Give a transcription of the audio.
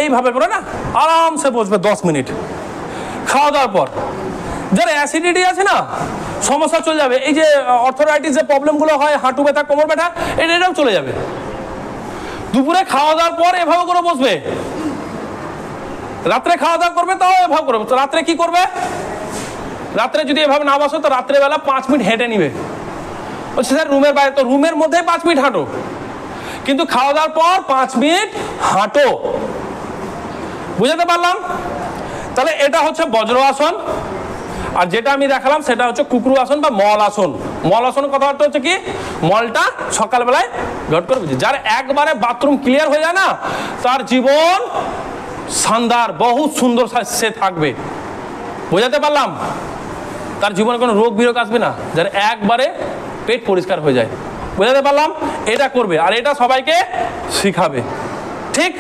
এইভাবে করে না আরামসে বসবে 10 মিনিট। খাওয়া দাওয়ার পর যারা অ্যাসিডিটি আছে না, সমস্যা চলে যাবে। এই যে অর্থোরাইটিসের প্রবলেমগুলো হয়, হাঁটু ব্যথা, কোমর ব্যথা, এটাও চলে যাবে। দুপুরে খাওয়া দাওয়ার পর এভাবে করে বসবে। রাত্রে খাওয়া দাওয়া করবে তাও এভাবে করবে। তো রাত্রে কি করবে? রাত্রে যদি এভাবে না বসো তো রাত্রেবেলা 5 মিনিট হেঁটে নিবে। বলছে স্যার রুমের বাইরে, তো রুমের মধ্যে 5 মিনিট হাঁটো, কিন্তু খাওয়া দাওয়ার পর 5 মিনিট হাঁটো। বুঝাতে পারলাম? তাহলে এটা হচ্ছে বজ্র আসন। আর যেটা আমি দেখালাম সেটা হচ্ছে কুকরু আসন বা মল আসন। মল আসন কথাবার্তা হচ্ছে কি, মলটা সকালবেলায় ঘট করে বুঝি। যার একবারে বাথরুম ক্লিয়ার হয়ে যায় না, তার জীবন শানদার, বহুত সুন্দর সে থাকবে। বোঝাতে পারলাম? তার জীবনে কোনো রোগ বিরোগ আসবে না, যার একবারে পেট পরিষ্কার হয়ে যায়। বোঝাতে পারলাম? এটা করবে আর এটা সবাইকে শিখাবে। ঠিক?